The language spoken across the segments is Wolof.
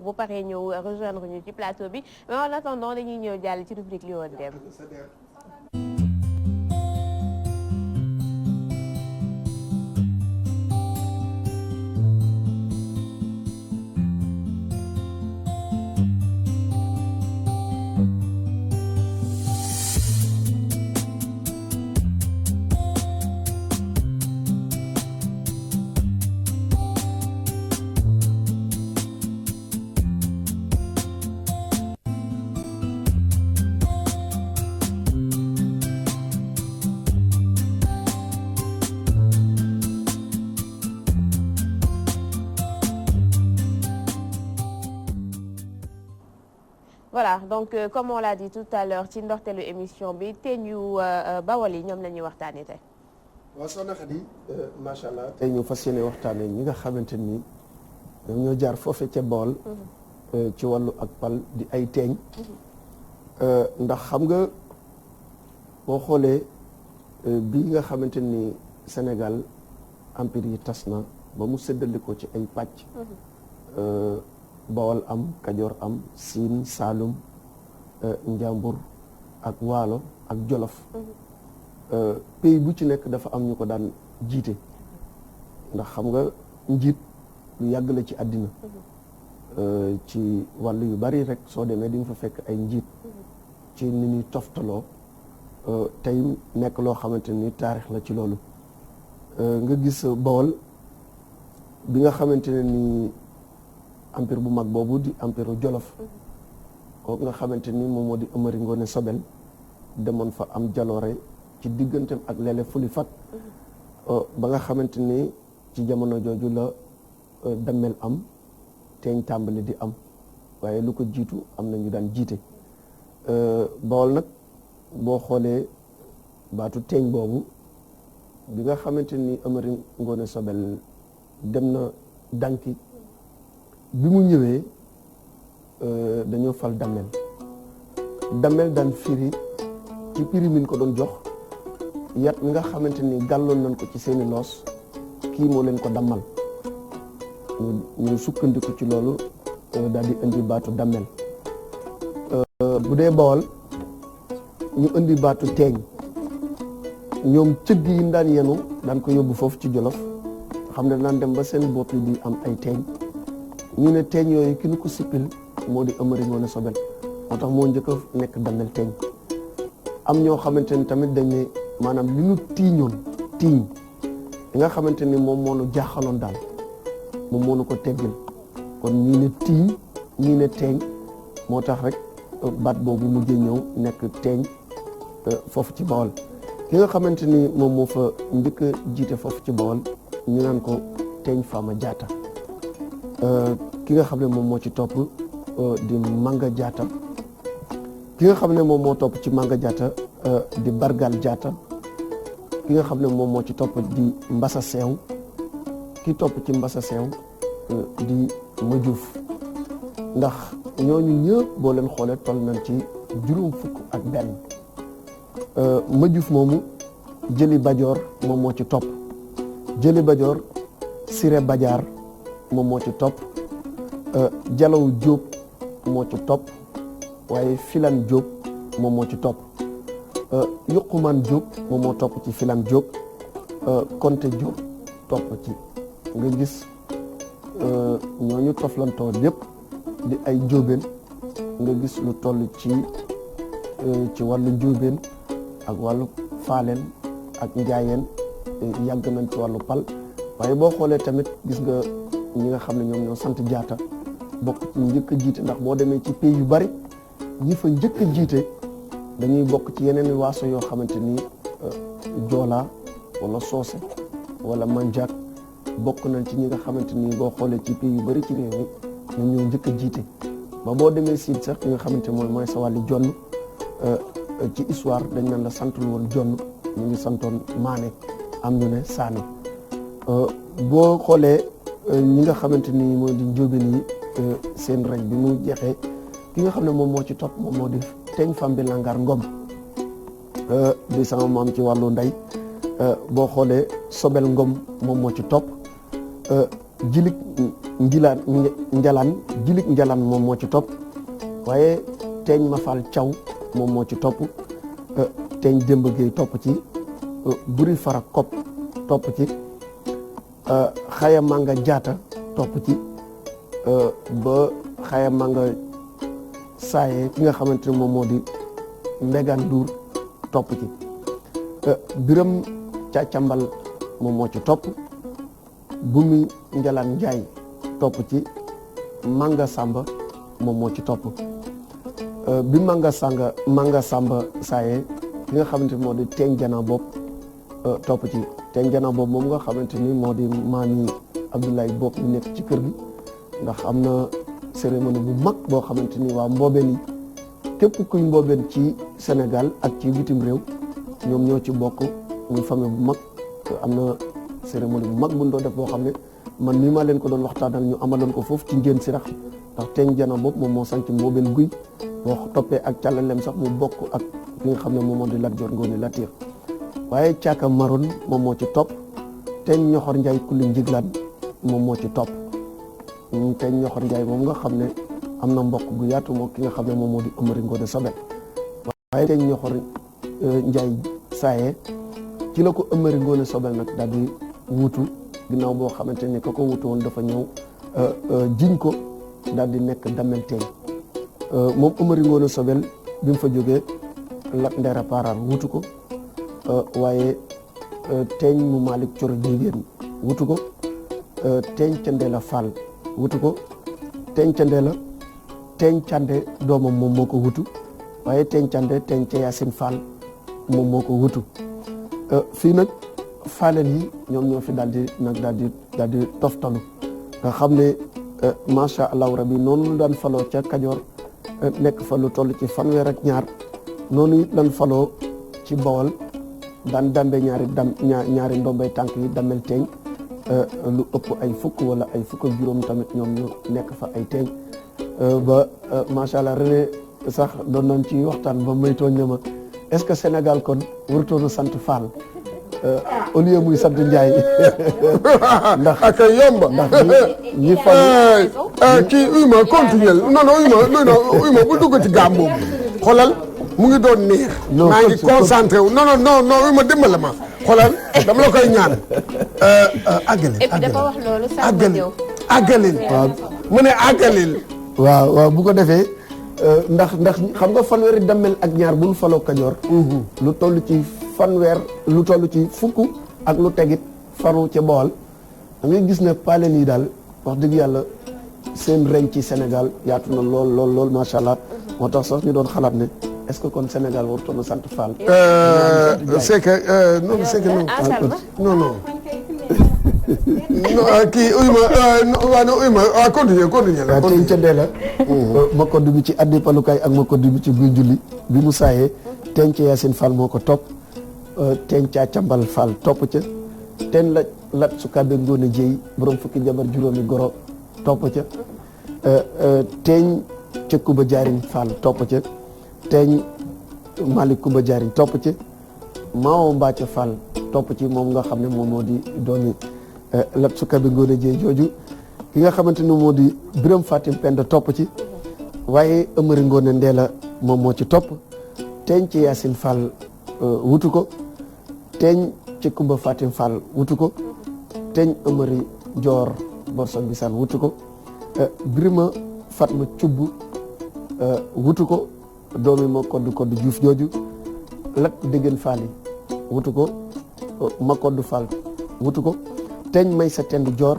bu paree ñëw rejoindre ñu ci plateau bi mais en attendant dañuy ñëw jàll ci rubrique li woon dem. Voilà donc comme on l'a dit tout à l'heure ci ndorteelu émission bi teeñ yu Bawol yi ñoom la ñuy waxtaanee tey. waaw soxna Khady macha allah tey ñu fas yéene waxtaanee ñi nga xamante ni ñoom ñoo jaar foofe ca Bawol. ci wàllu ak pal di ay teeñ. ndax xam nga boo xoolee bii nga xamante ni Sénégal empire yi tas na ba mu séddale ko ci ay pàcc. Bawol am Kajoor am Siin Saalum Njàmbur ak Waalo ak Jolof pays bu ci nekk dafa am ñu ko daan jiite ndax xam nga njiit lu yàgg la ci àddina ci wàllu yu bari rek soo demee di nga fa fekk ay njiit ci ni ñuy toftaloo tey nekk loo xamante ni taarix la ci loolu nga gis Bawol bi nga xamante ne ni empire bu mag boobu di empire Jolof kooku nga xamante ni moom moo di Amari Ngoone Sobel demoon fa am jaloore ci digganteem ak Lele Fuli Fat ba nga xamante ni ci jamono jooju la dammel am teeñ tàmbali di am waaye lu ko jiitu am na ñu daan jiite Bawol nag boo xoolee baatu teeñ boobu bi nga xamante ni Amari Ngoone Sobel dem na danki bi mu ñëwee dañoo fal dammel daan firi ci piri min ko doon jox yat mi nga xamante ni gàlloon nañ ko ci seeni loos kii moo leen ko dammal ñu sukkandiku ci loolu daal di indi baatu dammel bu dee Bawol ñu indi baatu teeñ ñoom cëgg yi daan yenu daan ko yóbbu foofu ci Jolof xam ne daan dem ba seen bopp yi di am ay teeñ ñu ne teeñ yooyu ki nu ko sippil moo di Amari Ngoone Sobel moo tax moo njëkk a nekk dammel teeñ am ñoo xamante ni tamit dañ ne maanaam li nu tiiñoon tiiñ li nga xamante ni moom moo nu jaaxaloon daal moom moo nu ko teggil kon ñii ne tiiñ ñii ne teeñ moo tax rek baat boobu mujjee ñëw nekk teeñ foofu ci Bawol ki nga xamante ni moom moo fa njëkk a jiite foofu ci Bawol ñu naan ko Teeñ Faama Jaata ki nga xam ne moom moo ci topp di Manga Jaata ki nga xam ne moom moo topp ci Manga Jaata di Bargal Jaata ki nga xam ne moom moo ci topp di Mbasa Seew ki topp ci Mbasa Seew di Majuuf ndax ñooñu ñëpp boo leen xoolee toll nañ ci juróom fukk ak benn Majuuf moomu Jëli Bajoor moom moo ci topp Jëli Bajoor Sire Bajaar moom moo ci topp Jalaw Jóob moo ci topp waaye Filan Jóob moom moo ci topp Yuqumaan Jóob moom moo topp ci Filan Jóob Konte Jóob topp ci nga gis ñooñu toflantoo lépp di ay njóobeen nga gis lu toll ci wàllu njóobeen ak wàllu faaleen ak njaayeen yàgg nañ ci wàllu pal waaye boo xoolee tamit gis nga ñi nga xam ne ñoom ñoo sant Jaata bokk ci njëkk a jiite ndax boo demee ci pays yu bari ñi fa njëkk a jiite dañuy bokk ci yeneen waaso yoo xamante ni Joola wala Soose wala Manjaak bokk nañ ci ñi nga xamante ni boo xoolee ci pays yu bari ci réew mi ñoom ñoo njëkk a jiite ba boo demee Siin sax ñi nga xamante mooy sa wàllu jonn ci histoire dañ naan la santul woon jonn ñu ngi santoon Maane am ñu ne Saane boo xoolee ñi nga xamante ni moo di njóobeen yi seen rek bi mu jeexee ki nga xam ne moom moo ci topp moom moo di Teeñ Fambi Langar Ngom di sama maam ci wàllu ndey boo xoolee Sobel Ngom moom moo ci topp jilik njalaan jilik njalaan moom moo ci topp waaye teeñ ma faal caw moom moo ci topp teeñ démb géey topp ci buri fara kopp topp ci xaya manga jaata topp ci ba xaya manga saaye ki nga xamante ne moom moo di mbegaan duur topp ci biram càccambal moom moo ci topp bumi njalaan njaay topp ci manga samba moom moo ci topp bi manga samba saaye ki nga xamante ni moo di teeñ jana bopp topp ci teeñ jana bopp moom nga xamante ni moo di maami Abdoulaye bopp ñu nekk ci kër gi ndax am na cérémonie bu mag boo xamante ni waa mboobeen yi képp kuy mboobeen ci Sénégal ak ci bitim réew ñoom ñoo ci bokk muy famille bu mag am na cérémonie bu mag buñ doon def boo xam ne man mii maa leen ko doon waxtaanal ñu amaloon ko foofu ci njéen sirax ndax teeñ jana bopp moom moo sanc mboobeen guy boo toppee ak càllalem sax mu bokk ak ki nga xam ne moom moo di Lat Joor Ngoone Latiir waaye caaka maroon moom moo ci topp teeñ ñoxor njaay kulli njiglaan moom moo ci topp teeñ ñoxor njaay moom nga xam ne am na mbokk gu yaatu moo ki nga xam ne moom moo di Amari Ngoone Sobel waaye teeñ ñoxor njaay saaye ci la ko Amari Ngoone Sobel nag daal di wutu ginnaaw boo xamante ni ka ko wutu woon dafa ñëw jiñ ko daal di nekk damel teeñ moom Amari Ngoone Sobel bi mu fa jógee Lat Ndeera Paraar wutu ko waaye teeñ mu Malick Coro Jigéen wutu ko teeñ Candeela Fall wutu ko teeñ Candeela teeñ Cande doomam moom moo ko wutu waaye teeñ Cande teeñ ca Yaasin Fall moom moo ko wutu fii nag faaleen yi ñoom ñoo fi daal di toftalu nga xam ne macha allahu rabi noonu lu daan faloo ca Kajoor nekk fa lu toll ci fanweer ak ñaar noonu it lan faloo ci Bawol daan dambe ñaari ndombay tànk yi damel teeñ lu ëpp ay fukk wala ay fukk ak juróom tamit ñoom ñu nekk fa ay teeñ ba macha allah René sax doon nañ ci waxtaan ba may tooñ ne ma est-ce que Sénégal kon warutoon a sant Fall au lieu muy sant Ndiaye ndax ak yomba ndax ñi fan kii uy ma continuer uy ma bu dugg ci gaam boobu xoolal mu ngi doon neex maa ngi concentré wu non uy ma dimbale ma xoolal dama la koy ñaan àggalil et puis dafa wax loolu àggalil mu ne àggalil waaw bu ko defee ndax xam nga fanweeri dammel ak ñaar bu ñu faloo Kajoor lu toll ci fanweer lu toll ci fukk ak lu tegit faru ca Bawol da ngay gis ne paaleen yi daal wax dëgg yàlla seen reñ ci Sénégal yaatu na lool macha allah moo tax sax ñu doon xalaat ne est-ce que kon Sénégal warutoon a sant Fall. c'est que non kii uy ma continuer waaw teeñ ca ndee la ma kodd bi ci addi palukaay ak ma kodd bi ci buy julli bi mu saayee teeñ ca Yaasin Fall moo ko topp teeñ ca Cambal Fall topp ca teen lat su kàbbe ngoone jéy borom fukki jabar juróomi goro topp ca teeñ ca Kuba Jaariñ Fall topp ca teeñ Malick Kuba Jaariñ topp ca Maawo Mbacca Fall topp ci moom nga xam ne moom moo di doomi lat su kàbbe ngoone jéy jooju ki nga xamante ni moo di Biram Fatim Penda topp ci waaye Amari Ngoone Ndeela moom moo ci topp teeñ ci Yaasin Fall wutu ko teeñ ci Kumba Fatim Fall wutu ko teeñ Amari Joor Borso Bisaan wutu ko Birima Fatma Cubb wutu ko doomi ma kodd Juuf jooju Lat Déggen Fall yi wutu ko ma kodd Fall wutu ko teeñ may sa tend Joor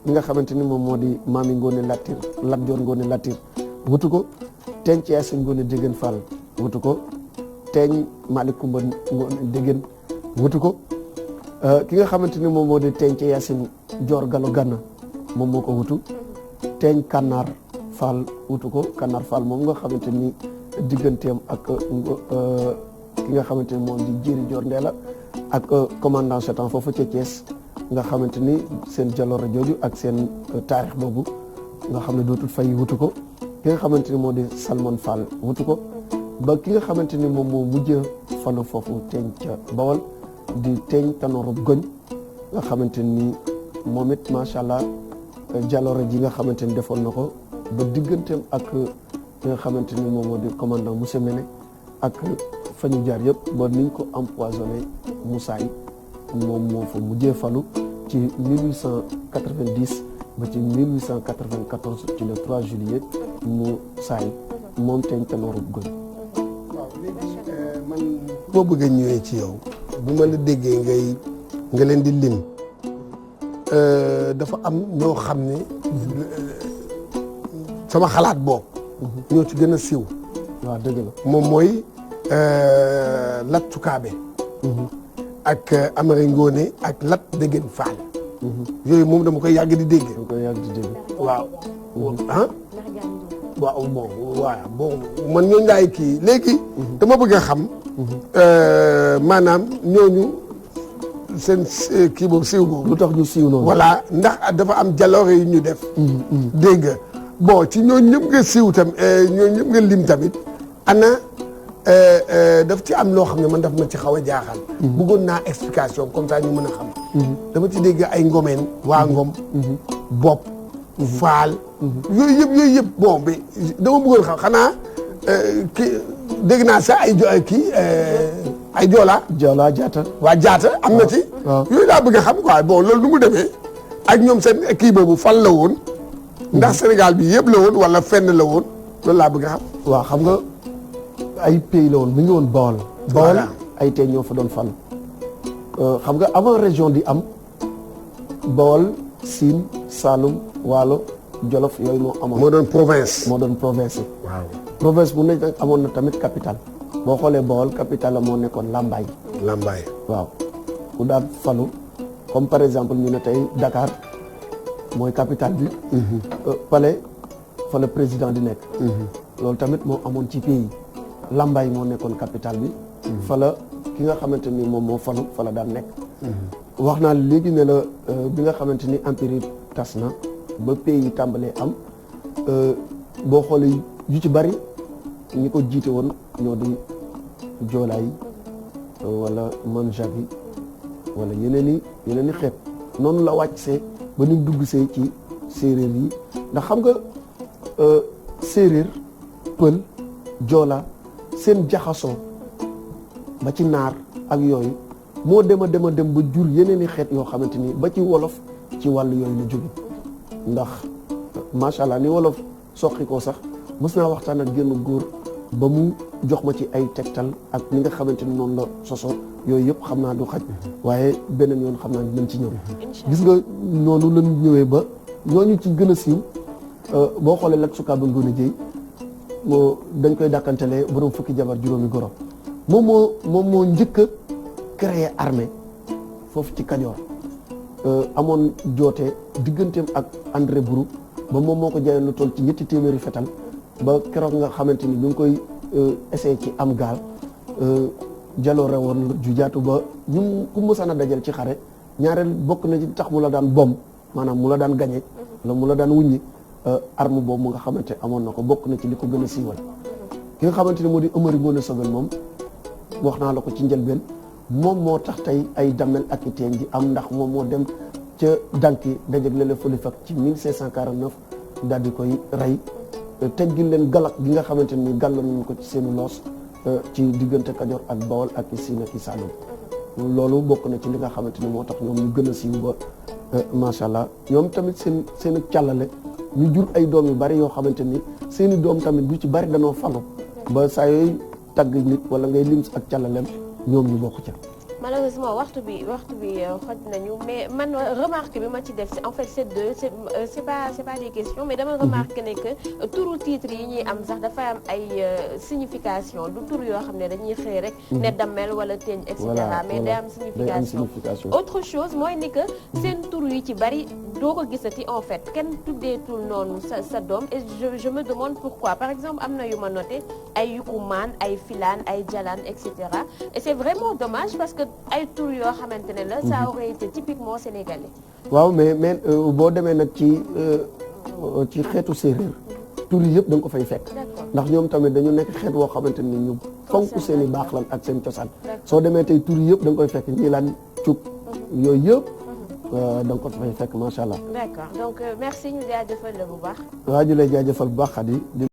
li nga xamante ni moom moo di maami Ngoone Latiir Lat Joor Ngoone Latiir wutu ko teeñ ci Yaasin Ngoone Déggen Fall wutu ko teeñ Malick Kumba Ngoone Déggen wutu ko ki nga xamante ni moom moo di teeñ ci Yaasin Joor Galo Ganna moom moo ko wutu teeñ Kànnaar Fall wutu ko Kànnaar Fall moom nga xamante ni digganteem ak ki nga xamante ni moom di Jéeri Joor Ndeela ak commandant Chetan foofu ca Thiès nga xamante ni seen jaloore jooju ak seen taarix boobu nga xam ne dootul fay wutu ko ki nga xamante ni moo di Salmon Fall wutu ko ba ki nga xamante ni moom moo mujj falu foofu teeñ ca Bawol di teeñ Tanor Goñ nga xamante ni moom it macha allah jaloore ji nga xamante ni defoon na ko ba digganteem ak ki nga xamante ni moom moo di commandant Moussa Mene ak fa ñu jaar yëpp ba niñ ko empoisonné Moussa yi moom moo fa mujjee falu ci 1890 ba ci 1894 ci le 3 juillet Moussa yi moom teñ tanoorub goñ. waaw léegi man boo bëgg a ñëwee ci yow bu ma la déggee nga leen di lim dafa am ñoo xam ne sama xalaat boobu ñoo ci gën a siiw. waaw dëgg la moom mooy Lat Sukaabe ak Amari Ngoone ak Lat Degen Fall. yooyu moom dama koy yàgg di dégg. dama koy yàgg di dégg. waaw. ah. waaw bon man ñooñu laay kii léegi. dama bëgg a xam. maanaam ñooñu seen kii boobu siiw boobu. lu tax ñu siiw noonu. voilà ndax dafa am jaloore yu ñu def. dégg nga bon ci ñooñu ñëpp nga siiw tam ñooñu ñëpp nga lim tamit ana daf ci am loo xam ne man daf ma ci xaw a jaaxal. bëggoon naa explication comme ça ñu mën a xam. dama ci dégg ay ngomeen waa ngom. bopp faal. yooyu yëpp bon bi dama bëggoon xam xanaa kii dégg naa sax ay joola. Joola jaata. waa jaata am na ci. waaw yooyu laa bëgg a xam quoi bon loolu nu mu demee ak ñoom seen kii boobu fan la woon. ndax Sénégal bi yëpp la woon wala fenn la woon loolu laa bëgg a xam. waaw xam nga ay pays la woon mi ngi woon Bawol. Bawol Voilà. ay tey ñoo fa doon fal. xam nga avant région di am Bawol Siin Saalum Waalo Jolof yooyu moo amoon. moo doon province. moo doon province yi. waaw province bu nekk nag amoon na tamit capitale boo xoolee Bawol capitale la moo nekkoon Lambaye. Lambaye. waaw ku daan falu comme par exemple ñu ne tey Dakar mooy capitale bi. Palais fa la président di nekk. loolu tamit moo amoon ci pays Lambaye moo nekkoon capitale bi. fa la ki nga xamante ni moom moo falu fa la daan nekk. wax naa léegi ne la bi nga xamante ni empire yi tas na ba pays yi tàmbalee am boo xoolee yu ci bari ñi ko jiite woon ñoo di joolaa yi wala manjaak yi wala yeneen i xeet noonu la wàcc see ba ni dugg see ci séeréer yi ndax xam nga séeréer pël joola seen jaxasoo ba ci naar ak yooyu moo dem a dem ba jur yeneen i xeet yoo xamante ni ba ci wolof ci wàllu yooyu la jóge ndax macha allah ni wolof soqi ko sax mës naa waxtaan ak génn góor ba mu jox ma ci ay tegtal ak ni nga xamante ni noonu la soso yooyu yëpp xam naa du xaj waaye beneen yoon xam naa dinañ ci ñëw gis nga noonu lañ ñëwee ba ñooñu ci gën a siiw boo xoolee Lat Sukaabe Ngoone Jeey moo dañ koy dàkkantelee borom fukki jabar juróomi goro moom moo njëkk a créer armée foofu ci Kajoor amoon joote digganteem ak André Buru ba moom moo ko jaayoon lu toll ci 7 téeméeri fetal ba keroog nga xamante ni bi nga koy essayé ci am gaal jaloore woon ju jaatu ba ñu ku mësaan a dajal ci xare ñaareel bokk na ci tax mu la daan bom maanaam mu la daan gañe la mu la daan wuññi arme boobu mu nga xamante amoon na ko bokk na ci li ko gën a siiwal ki nga xamante ni moo di Amari Ngoone Sobel moom wax naa la ko ci njëlbeen moom moo tax tey ay damel ak i teen ji am ndax moom moo dem ca danki dajeg lele fëli fak ci 1549 daal di koy rey teggil leen galak gi nga xamante ni gàlloon nañu ko ci seeni loos ci diggante Kajoor ak Bawol ak i Siin ak i Saalum loolu bokk na ci li nga xamante ni moo tax ñoom ñu gën a siiw ba macha allah ñoom tamit seen càllale ñu jur ay doom yu bari yoo xamante ni seeni doom tamit bu ci bari danoo falu ba saa yooyu tagg nit wala ngay lim ak càllalem ñoom ñu bokk ca. malheureusement waxtu bi xoj nañu mais man remarque bi ma ci def en fait c'est pas des questions mais dama remarque ne que turu titre yi ñuy am sax dafa am ay signification du tur yoo xam ne dañuy xëy rek ne damel wala teeñ et cetera mais day am signification autre chose mooy ni que seen tur yu ci bari doo ko gisati en fait kenn tuddeetul noonu sa doom et je me demande pourquoi par exemple am na yu ma noté ay yukumaan ay filaan ay jalaan et cetera et c'est vraiment dommage parce que ay tur yoo xamante ne la ça aurait été typiquement sénégalais. waaw mais boo demee nag ci xeetu séeréer tur yi yëpp da nga ko fay fekk. ndax ñoom tamit dañu nekk xeet woo xamante ni ñu fonk seen i baax lan ak seen cosaan. soo demee tey tur yi yëpp da nga koy fekk ñi laan cub yooyu yëpp da nga ko fay fekk macha allah. d'accord donc merci ñu jaajëfal la bu baax. waa ñu lay jaajëfal bu baax Khady.